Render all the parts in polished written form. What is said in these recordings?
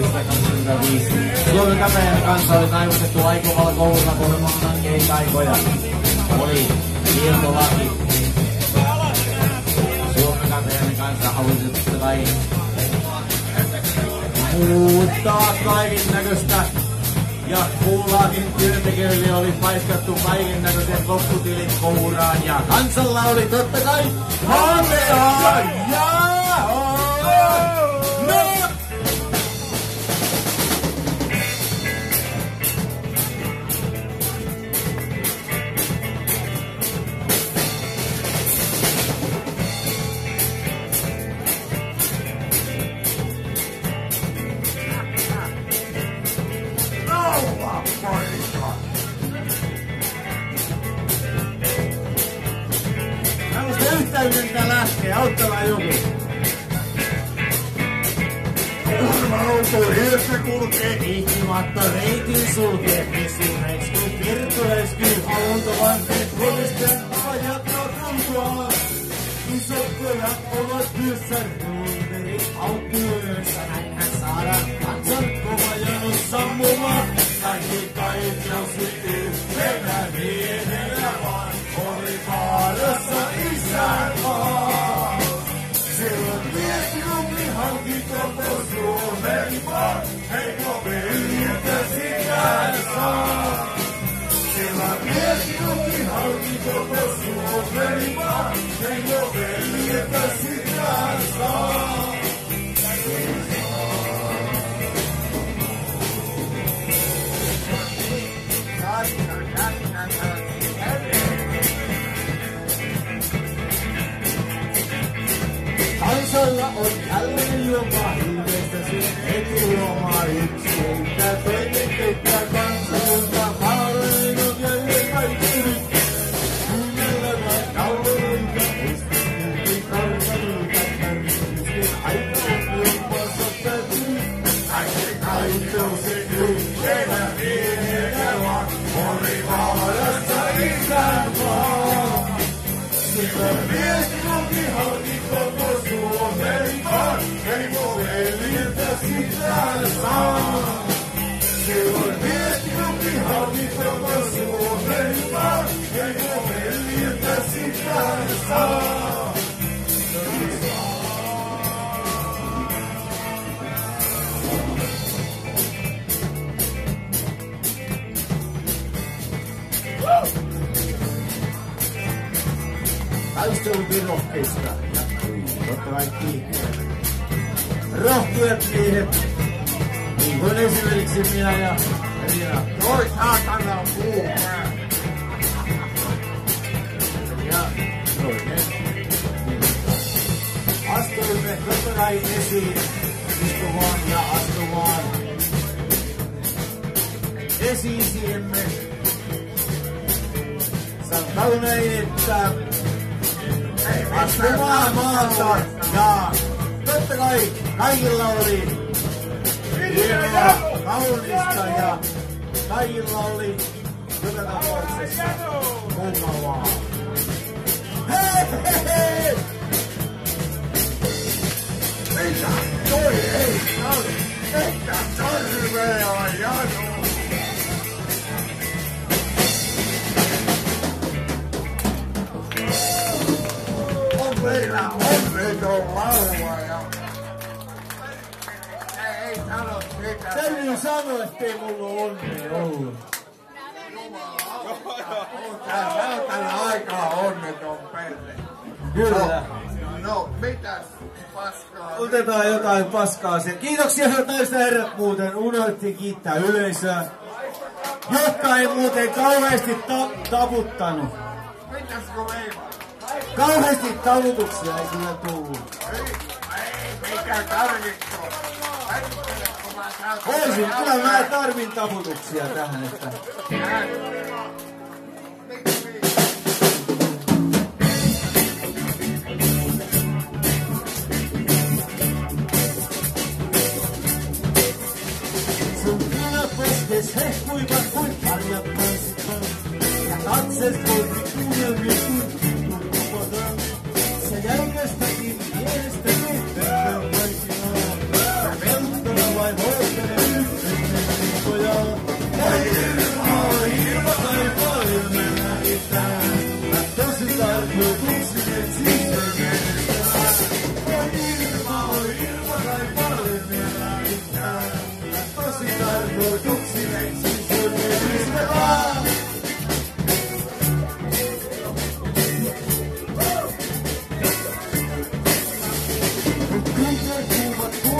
1925. Suomen Käpäjän kanssa oli taivutettu aikovalla koululla korvaamaan keitaikoja. Oli kieltolaki. Suomen Käpäjän kanssa halusi totta kai muuttaa kaiken näköistä. Ja kuulaakin työntekijöille oli paiskattu kaiken näköiset lopputilit kouraan. Ja kansalla oli totta kai haamea ja yhteydentä lähtee, auttamaan joku. Kuorma-auto edessä kulkee. Ihmimatto reitin sulkee. Pisureisky, virtureisky, aluntovanteet, kodisten ajattaa kuntoa. Isot pojat ovat työssä, ruuterit aukkuudessa. Näinhän saadaan kansan kova jano sammumaan. Kaikki kaikensi yhtenä vienenä vaan. Oli vaarassa isänmaa. Silloin miesjummi hanki koko Suomen maan. Heikko veljetä sikään saa. Silloin miesjummi hanki koko Suomen maan. Heikko veljetä sikään saa. Kansalla on jälleen juoma hilveistä sen etuomaa yksi. Eikä toinen keittää kansalta maailman jälleen kaikki nyt. Kuunnella vain nauroita, muistin kansalta kärsimysten aika on juomassa täytyy. Kaikki kaiteus yhtenä vienenä vaan oli vaarassa isänmaa. Silloin miesjummi halki koko Suomen maan, heikko veljetä sikään saa. Silloin miesjummi halki koko Suomen maan, heikko veljetä sikään saa. Taisteltiin rohkeista jatkui totta kaikki rohkeat miehet, niin kuin esimerkiksi minä ja Riina. Toi saatana on puu. Ja toinen. Astuimme totta kai esiin istumaan ja astumaan. Esisiemme. Sanotaan näin, että astumaan maalta ja totta kai kaikilla oli hienoa, kaunista ja kaikilla oli joka tapauksessa mukavaa. Hei hei hei! Mitä? Toi ei tarvi. Mitä tarvee on jano? Meillä onneton lauma ja ei sano sitä. Täytyy sanoa, ettei mulla onnea ollut. Tää on tällä aikaa onneton perhe. Kyllä. No, mitäs paskaa? Otetaan jotain paskaa sen. Kiitoksia hyvät naiset ja herrat muuten. Unohdettiin kiittää yleisöä, jotka ei muuten kauheasti taputtanut. Mitäskö meillä? Kauheasti talutuksia ei kyllä tullut. Ei mikä tarvittu. Voisin, kyllä mä tarvin taputuksia tähän, että... Sun punapostes hehkuivat kuin karjat tanssitaan, ja katses poltti kuunnelmia kuin turkupataan. Se jäykästäkin mielestä tehtävän vaikea, ja velttona vain voi.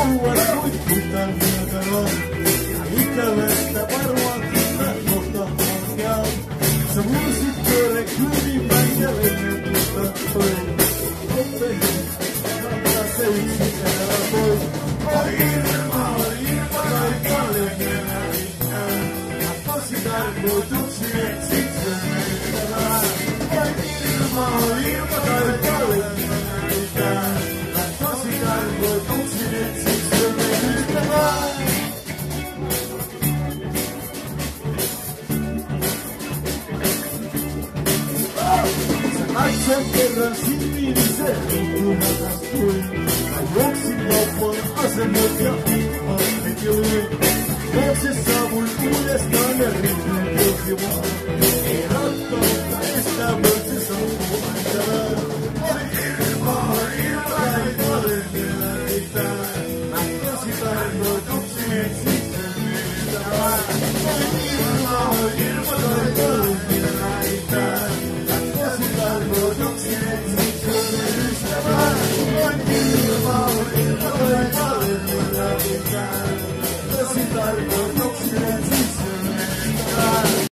puhua suihkutaan myötävää. Ja ikävästä varmaankin kohta hankeaa. Sä voisit pyörä kylmimmän ja lennetystä toi. Otteihin, kannattaa se yksi elää pois. Oi Irma, kaikka lengenä mitään. Ja tosi tarkoituksien sit se menetään. Oi Irma, kaikka lengenä mitään. Ja tosi tarkoituksien sit se menetään. Katson kerran silmiini se ruutuhätästuin. Mä juoksin kauppaan asemot ja ahmet join. Taakse saavuin uudestaan ja rinnan pohjimaan.